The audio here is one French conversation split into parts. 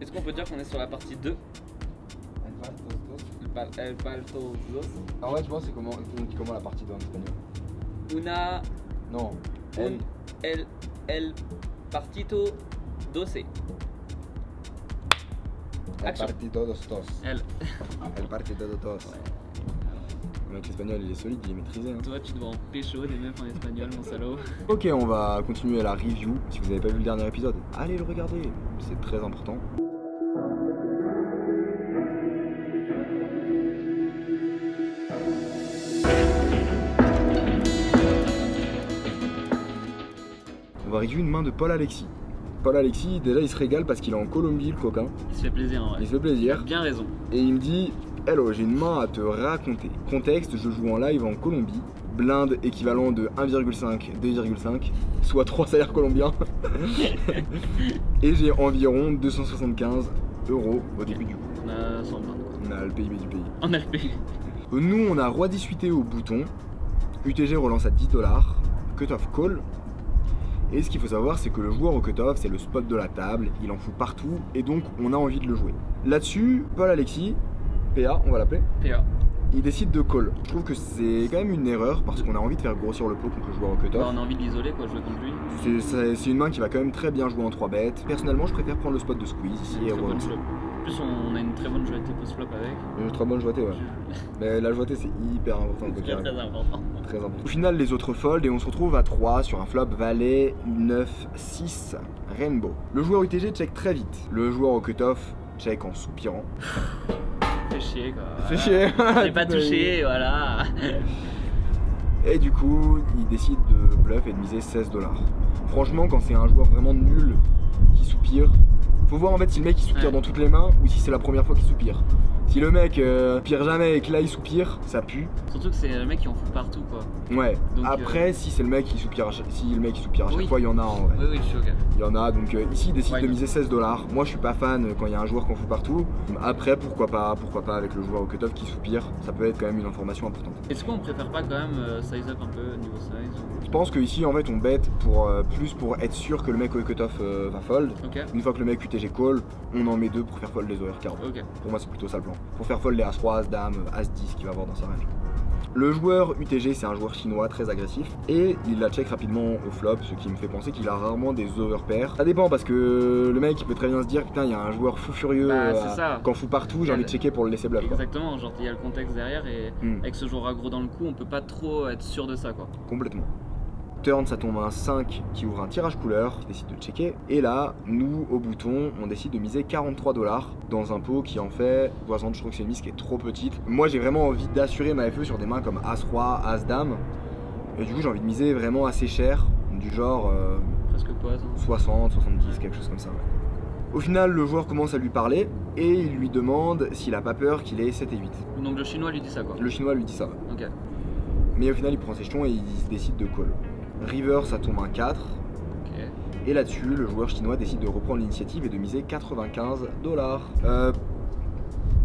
Est-ce qu'on peut dire qu'on est sur la partie 2? El Baltos dos. Ah ouais, tu vois, c'est comment on dit comment la partie 2 en espagnol? Una. Non. El partito 12. El Action. partido dos tos. El. El partido dos tos. Ouais. Le mec l'espagnol il est solide, il est maîtrisé. Hein. Toi, tu dois en pécho des meufs en espagnol, mon salaud. Ok, on va continuer la review. Si vous n'avez pas vu le dernier épisode, allez le regarder, c'est très important. On va review une main de Paul Alexis. Paul Alexis, déjà il se régale parce qu'il est en Colombie, le coquin. Il se fait plaisir, en vrai. Il se fait plaisir. Bien raison. Et il me dit, hello, j'ai une main à te raconter. Contexte, je joue en live en Colombie. Blinde équivalent de 1,5, 2,5, soit 3 salaires colombiens. Et j'ai environ 275 € au début du coup. On a 120. On a le PIB du pays. On a le pays. Nous, on a roi 18 au bouton. UTG relance à 10 $. Cutoff call. Et ce qu'il faut savoir, c'est que le joueur au cutoff, c'est le spot de la table, il en fout partout, et donc on a envie de le jouer. Là-dessus, Paul Alexis, PA, on va l'appeler, PA. il décide de call. Je trouve que c'est quand même une erreur, parce qu'on a envie de faire grossir le pot contre le joueur au cutoff. On a envie de l'isoler, quoi, jouer contre lui. C'est une main qui va quand même très bien jouer en 3 bêtes. Personnellement, je préfère prendre le spot de squeeze ici et relancer. En plus, on a une très bonne jouette post-flop avec. Une très bonne jouetée, ouais. Mais la jouetée, c'est hyper important. C'est très important. Très important. Au final, les autres fold et on se retrouve à 3 sur un flop valet 9, 6, rainbow. Le joueur UTG check très vite. Le joueur au cutoff check en soupirant. Fait chier, quoi. Fait chier. J'ai pas touché, voilà. Et du coup, il décide de bluff et de miser 16 $. Franchement, quand c'est un joueur vraiment nul qui soupire, faut voir en fait si le mec il soupire dans toutes les mains ou si c'est la première fois qu'il soupire. Si le mec pire jamais et que là il soupire, ça pue. Surtout que c'est le mec qui en fout partout, quoi. Ouais. Donc, après, si c'est le mec qui soupire, à chaque Oui. fois, il y en a en vrai. Oui, je suis ok. Il y en a, donc ici il décide Ouais, de miser 16 $. Moi je suis pas fan quand il y a un joueur qu'on fout partout. Après, pourquoi pas avec le joueur au cutoff qui soupire, ça peut être quand même une information importante. Est-ce qu'on préfère pas quand même size up un peu niveau size Je pense que ici en fait on bet pour plus pour être sûr que le mec au cutoff va fold. Ok. Une fois que le mec UTG call, on en met 2 pour faire fold les OR cards. Ok. Pour moi c'est plutôt ça le plan. Pour faire fold les As-3, As-Dame, As-10 qu'il va avoir dans sa range. Le joueur UTG c'est un joueur chinois très agressif et il la check rapidement au flop, ce qui me fait penser qu'il a rarement des overpairs. Ça dépend parce que le mec il peut très bien se dire putain il y a un joueur fou furieux qu'en fout partout, j'ai envie de checker pour le laisser bluff. Exactement, genre il y a le contexte derrière et avec ce joueur aggro dans le coup on peut pas trop être sûr de ça, quoi. Complètement. Turn, ça tombe un 5 qui ouvre un tirage couleur, qui décide de checker. Et là, nous, au bouton, on décide de miser 43 $ dans un pot qui en fait 60. Je trouve que c'est une mise qui est trop petite. Moi, j'ai vraiment envie d'assurer ma FE sur des mains comme As-Roi, As-Dame. Et du coup, j'ai envie de miser vraiment assez cher, du genre presque quoi, 60, 70, quelque chose comme ça. Ouais. Au final, le joueur commence à lui parler et il lui demande s'il a pas peur qu'il ait 7 et 8. Donc le chinois lui dit ça, quoi. Le chinois lui dit ça. Ok. Mais au final, il prend ses jetons et il décide de call. River, ça tombe un 4. Ok. Et là-dessus, le joueur chinois décide de reprendre l'initiative et de miser 95 $.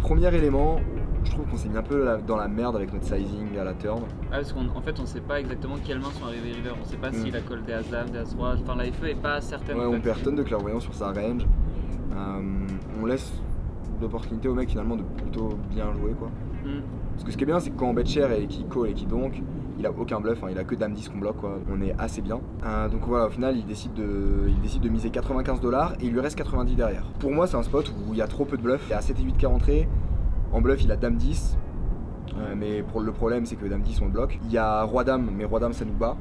Premier élément, je trouve qu'on s'est mis un peu dans la merde avec notre sizing à la turn. Ah, parce qu'en fait, on sait pas exactement quelles mains sont arrivées river. On sait pas s'il a call des As-Dame, des As-Roi. Enfin, la FE est pas certaine. Ouais, en fait. on perd tonne de clairvoyance sur sa range. On laisse l'opportunité au mec finalement de plutôt bien jouer, quoi. Parce que ce qui est bien, c'est que quand on bet cher et qu'il call et qu'il donk, il a aucun bluff, hein, il a que Dame 10 qu'on bloque, quoi. On est assez bien. Donc voilà, au final, il décide de miser 95 $ et il lui reste 90 derrière. Pour moi, c'est un spot où il y a trop peu de bluff. Il y a 7 et 8 qui est rentré. En bluff, il a Dame 10. Mais le problème, c'est que Dame 10, on le bloque. Il y a Roi Dame, mais Roi Dame, ça nous bat.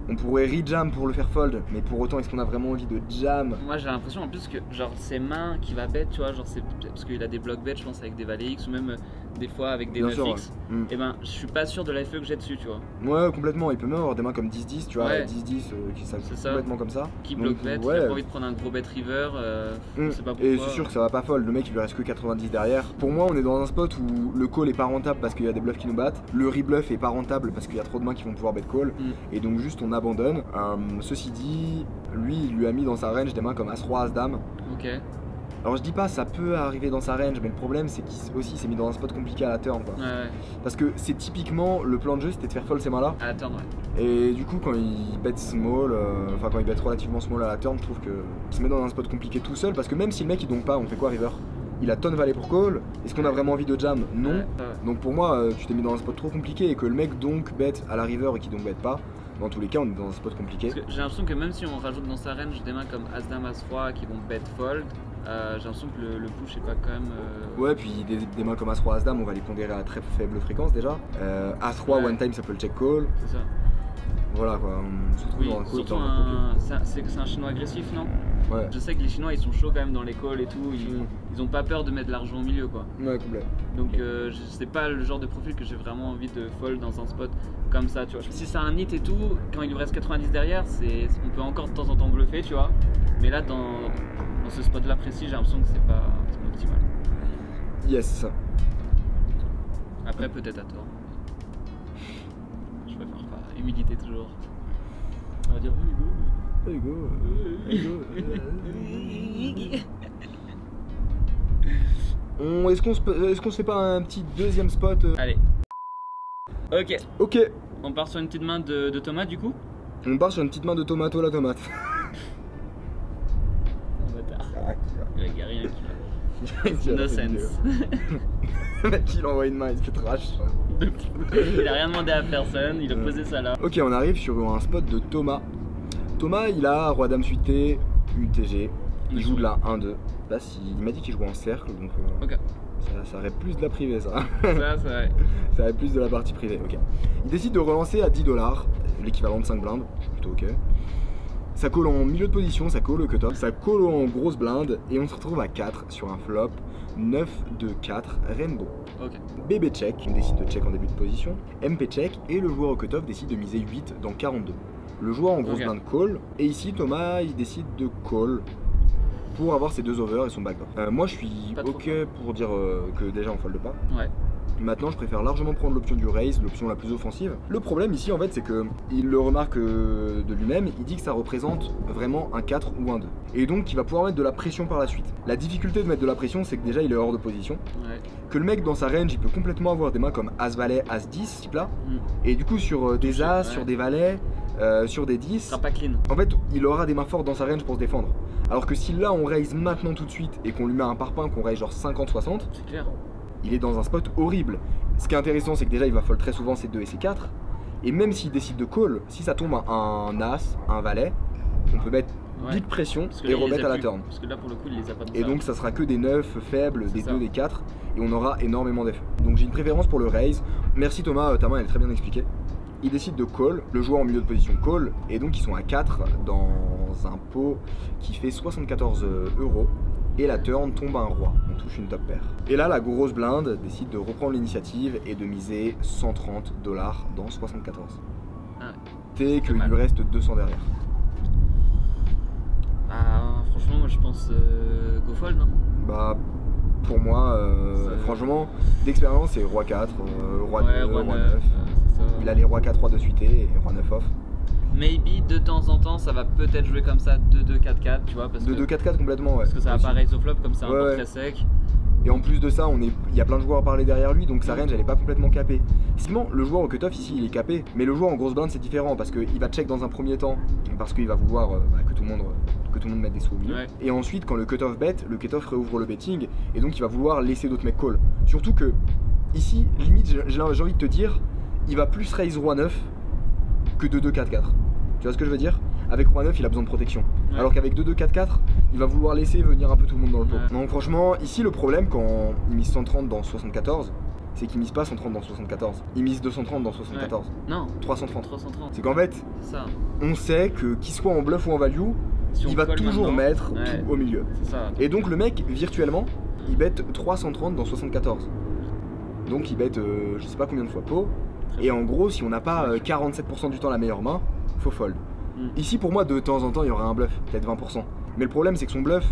On pourrait re-jam pour le faire fold, mais pour autant, est-ce qu'on a vraiment envie de jam? Moi j'ai l'impression en plus que genre ses mains qui va bet, tu vois, genre c'est parce qu'il a des block bet, je pense, avec des valets X ou même des fois avec des 9X. Et ben je suis pas sûr de la FE que j'ai dessus, tu vois. Ouais, complètement. Il peut même avoir des mains comme 10-10, tu vois, ouais. 10-10 qui s'affichent complètement comme ça. Qui block bet, ouais. il a pas envie de prendre un gros bet river, je sais pas pourquoi. Et c'est sûr que ça va pas fold, le mec il lui reste que 90 derrière. Pour moi, on est dans un spot où le call est pas rentable parce qu'il y a des bluffs qui nous battent, le rebluff est pas rentable parce qu'il y a trop de mains qui vont pouvoir bet call, et donc juste on abandonne. Ceci dit, lui il lui a mis dans sa range des mains comme As-Roi, As-Dame. Ok. Alors je dis pas ça peut arriver dans sa range, mais le problème c'est qu'il aussi s'est mis dans un spot compliqué à la turn quoi. Ouais. Parce que c'est typiquement le plan de jeu, c'était de faire fold ces mains là. À la turn, ouais. Et du coup quand il bet small, enfin quand il bet relativement small à la turn, je trouve qu'il se met dans un spot compliqué tout seul. Parce que même si le mec il donk pas, on fait quoi river? Il a tonne valet pour call. Est-ce qu'on a vraiment envie de jam? Non. Ouais. Donc pour moi, tu t'es mis dans un spot trop compliqué et que le mec donc bet à la river et qui donc bet pas. Dans tous les cas, on est dans un spot compliqué. Parce que j'ai l'impression que même si on rajoute dans sa range des mains comme As-Dame, As-Roi qui vont bet fold, j'ai l'impression que le push est pas quand même. Ouais, puis des mains comme As-Roi, As-Dame, on va les pondérer à très faible fréquence déjà. As-Roi, ouais. one time, ça peut le check call. C'est ça. Voilà quoi, on se trouve dans un call. Surtout c'est un chinois agressif, non? Ouais. Je sais que les chinois ils sont chauds quand même dans les calls et tout, ils ont pas peur de mettre de l'argent au milieu quoi. Ouais, complet. Donc c'est pas le genre de profil que j'ai vraiment envie de fold dans un spot comme ça, tu vois. Si c'est un hit et tout, quand il lui reste 90 derrière, on peut encore de temps en temps bluffer, tu vois. Mais là dans ce spot là précis, j'ai l'impression que c'est pas optimal. Yes. Après peut-être à tort. Je préfère pas. Humilité toujours. On va dire Hugo. Est-ce qu'on se fait pas un petit deuxième spot? Allez. Ok. Ok. On part sur une petite main de tomate du coup? On part sur une petite main de tomato la tomate. Oh, bâtard. Il y a rien qui va. No sense. Le mec il envoie une main, il se fait trash. Il a rien demandé à personne, il a posé ça là. Ok, on arrive sur un spot de Thomas. Thomas il a Roi Dame suité, UTG. Il joue de la 1-2. Là il m'a dit qu'il jouait en cercle, donc ok. Ça aurait plus de la privée ça. Ça c'est vrai. Ça aurait plus de la partie privée, ok. Il décide de relancer à 10$, l'équivalent de 5 blindes, plutôt ok. Ça colle en milieu de position, ça colle au cut-off, ça colle en grosse blinde et on se retrouve à 4 sur un flop 9, 2, 4, rainbow. Ok. BB check, on décide de check en début de position, MP check et le joueur au cut-off décide de miser 8 dans 42. Le joueur en grosse blinde call et ici Thomas il décide de call pour avoir ses 2 overs et son backdoor. Moi je suis ok pour dire que déjà on fold pas. Ouais. Maintenant je préfère largement prendre l'option du raise, l'option la plus offensive. Le problème ici en fait c'est que il le remarque de lui-même, il dit que ça représente vraiment un 4 ou un 2. Et donc il va pouvoir mettre de la pression par la suite. La difficulté de mettre de la pression c'est que déjà il est hors de position. Ouais. Que le mec dans sa range il peut complètement avoir des mains comme As-Valet, As-10 type là. Et du coup sur des As, sur des Valets, sur des 10, sera pas clean. En fait il aura des mains fortes dans sa range pour se défendre. Alors que si là on raise maintenant tout de suite et qu'on lui met un parpaing qu'on raise genre 50-60, c'est clair. Il est dans un spot horrible. Ce qui est intéressant, c'est que déjà il va fold très souvent ses 2 et ses 4. Et même s'il décide de call, si ça tombe un As, un Valet, on peut mettre big pression et remettre à la turn. Parce que là pour le coup il les a pas. Et donc ça sera que des 9 faibles, des 2, des 4. Et on aura énormément d'effets. Donc j'ai une préférence pour le raise. Merci Thomas, ta main elle est très bien expliquée. Il décide de call, le joueur en milieu de position call. Et donc ils sont à 4 dans un pot qui fait 74 €. Et la turn tombe à un roi, on touche une top paire. Et là la grosse blinde décide de reprendre l'initiative et de miser 130$ dans 74. Ah, T'es qu'il lui reste 200 derrière. Ah franchement moi je pense go fold non? Bah pour moi franchement d'expérience c'est roi 4, roi 2, roi 9. Il a les roi 4, roi 2 suité et roi 9 off. Maybe de temps en temps ça va peut-être jouer comme ça 2-2-4-4 tu vois parce 2-2-4-4 complètement ouais. Parce que ça va pas raise au flop comme c'est un peu très sec. Et en plus de ça il y a plein de joueurs à parler derrière lui donc sa range elle est pas complètement capée. Sinon le joueur au cutoff ici il est capé mais le joueur en grosse blinde c'est différent parce qu'il va check dans un premier temps parce qu'il va vouloir que tout le monde mette des sous au milieu. Et ensuite quand le cutoff bet, le cutoff réouvre le betting et donc il va vouloir laisser d'autres mecs call. Surtout que ici limite j'ai envie de te dire il va plus raise roi 9 que 2-2-4-4. Tu vois ce que je veux dire? Avec roi 9 il a besoin de protection. Alors qu'avec 2-2-4-4 il va vouloir laisser venir un peu tout le monde dans le pot. Donc franchement ici le problème quand il mise 130 dans 74 c'est qu'il mise pas 130 dans 74. Il mise 230 dans 74. Non 330. C'est qu'en fait ça. On sait que qu'il soit en bluff ou en value si il va toujours mettre tout au milieu. Et donc le mec virtuellement il bet 330 dans 74. Donc il bet je sais pas combien de fois pot. Et en gros si on n'a pas 47% du temps la meilleure main, faut fold. Ici pour moi de temps en temps il y aura un bluff, peut-être 20%. Mais le problème c'est que son bluff,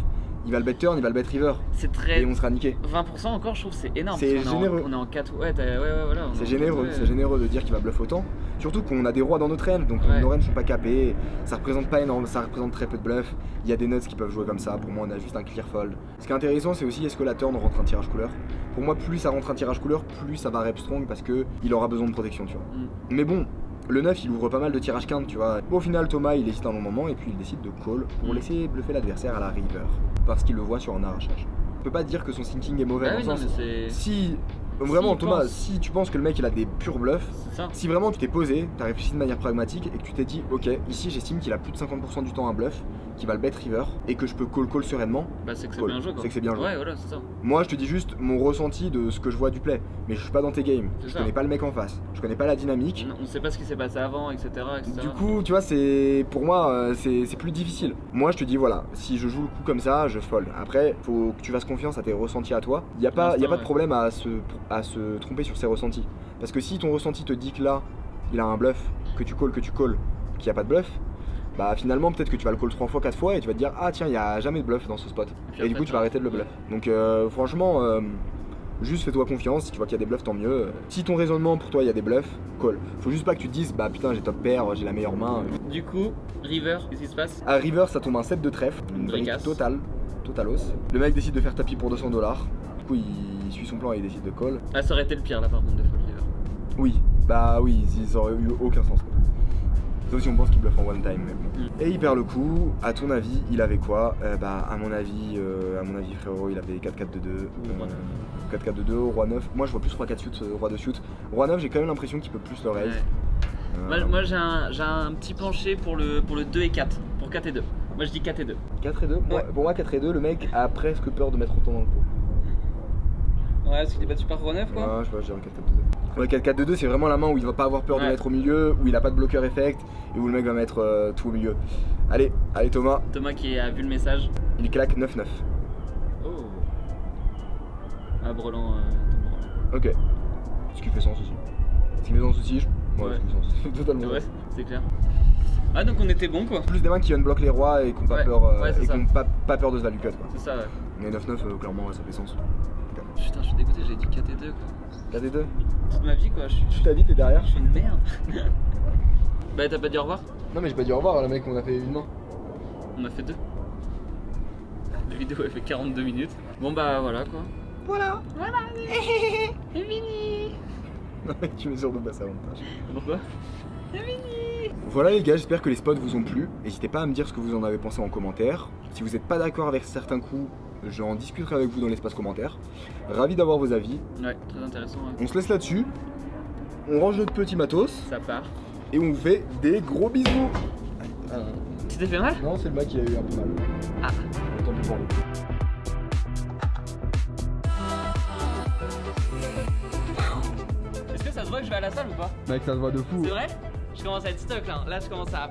il va le bet turn, il va le bet river. C'est très... Et on sera niqué. 20% encore je trouve c'est énorme. C'est généreux. On est en 4, ouais voilà. C'est généreux de dire qu'il va bluff autant. Surtout qu'on a des rois dans notre range, donc nos ranges sont pas capés, ça représente pas énorme, ça représente très peu de bluff. Il y a des nuts qui peuvent jouer comme ça, pour moi on a juste un clear fold. Ce qui est intéressant c'est aussi est-ce que la turn rentre un tirage couleur. Pour moi plus ça rentre un tirage couleur, plus ça va rep strong parce que il aura besoin de protection, tu vois. Mais bon, le 9 il ouvre pas mal de tirages quinte, tu vois. Bon, au final Thomas il hésite un long moment et puis il décide de call pour laisser bluffer l'adversaire à la river. Parce qu'il le voit sur un arrachage. On peut pas dire que son thinking est mauvais, dans le sens si vraiment Thomas, si tu penses que le mec il a des purs bluffs, si vraiment tu t'es posé, t'as réfléchi de manière pragmatique et que tu t'es dit ok, ici j'estime qu'il a plus de 50% du temps un bluff, qu'il va le bet river et que je peux call sereinement, bah c'est que c'est bien joué quoi. C'est que c'est bien joué. Ouais voilà c'est ça. Moi je te dis juste mon ressenti de ce que je vois du play, mais je suis pas dans tes games, je connais pas le mec en face, je connais pas la dynamique. On sait pas ce qui s'est passé avant, etc. Du coup tu vois c'est pour moi c'est plus difficile. Moi je te dis voilà, si je joue le coup comme ça, je fold. Après faut que tu fasses confiance à tes ressentis à toi. Il y a pas de problème à se tromper sur ses ressentis. Parce que si ton ressenti te dit que là il a un bluff, que tu calls, qu'il n'y a pas de bluff, bah finalement peut-être que tu vas le call 3 fois, 4 fois et tu vas te dire ah tiens il n'y a jamais de bluff dans ce spot. Et du coup tu vas arrêter de le bluff. Donc franchement juste fais-toi confiance, si tu vois qu'il y a des bluffs tant mieux. Si ton raisonnement pour toi il y a des bluffs, call. Faut juste pas que tu te dises bah putain j'ai top pair, j'ai la meilleure main. Du coup, river, qu'est-ce qui se passe? À river ça tombe un 7 de trèfle, une break totalos. Le mec décide de faire tapis pour 200$. Du coup il suit son plan et il décide de call. Ah ça aurait été le pire là par contre de fold river. Oui, bah oui, ça aurait eu aucun sens quoi. Sauf si on pense qu'il bluffe en one time même. Et il perd le coup, à ton avis il avait quoi? Bah à mon avis frérot il avait 4-4-2-2, 4-4-2-2, roi 9, moi je vois plus roi 4 suit, roi 2 suit. Roi 9 j'ai quand même l'impression qu'il peut plus le raise. Moi j'ai un petit penché pour le 2 et 4, pour 4 et 2. Moi je dis 4 et 2. 4 et 2 Pour moi 4 et 2 le mec a presque peur de mettre autant dans le pot. Ouais, parce qu'il est battu par roi 9 quoi. Ouais, je sais pas, je dirais 4-4-2-2. Ouais, 4-4-2-2 c'est vraiment la main où il va pas avoir peur de mettre au milieu, où il a pas de bloqueur effect et où le mec va mettre tout au milieu. Allez Thomas. Thomas qui a vu le message. Il claque 9-9. Oh. Ah brelan. Ok. Ce qui fait sens aussi. Ce qui fait sens aussi, ouais. Ce qui fait sens. Totalement. Ouais, c'est clair. Ah donc on était bon quoi. Plus des mains qui unblock les rois et qui n'ont pas peur et qui n'ont pas peur de se value cut quoi. C'est ça ouais. Mais 9-9 clairement ça fait sens. Putain je suis dégoûté, j'ai dit 4 et 2 quoi. 4 et 2 Toute ma vie quoi, toute ta vie t'es derrière. Je suis une merde. Bah t'as pas dit au revoir? Non mais j'ai pas dit au revoir le mec, on a fait une main. On a fait 2. La vidéo elle fait 42 minutes. Bon bah voilà quoi. Voilà. C'est fini. Non mec tu mets sur 2 basses avantage. Pourquoi? C'est fini. Voilà les gars, j'espère que les spots vous ont plu. N'hésitez pas à me dire ce que vous en avez pensé en commentaire. Si vous n'êtes pas d'accord avec certains coups, j'en discuterai avec vous dans l'espace commentaire. Ravi d'avoir vos avis. Ouais, très intéressant. Ouais. On se laisse là-dessus. On range notre petit matos. Ça part. Et on vous fait des gros bisous. Tu t'es fait mal? Non, c'est le mec qui a eu un peu mal. Ah. Tant pis pour lui. Est-ce que ça se voit que je vais à la salle ou pas? Mec, ça se voit de fou. C'est vrai? Je commence à être stock là. Là, je commence à.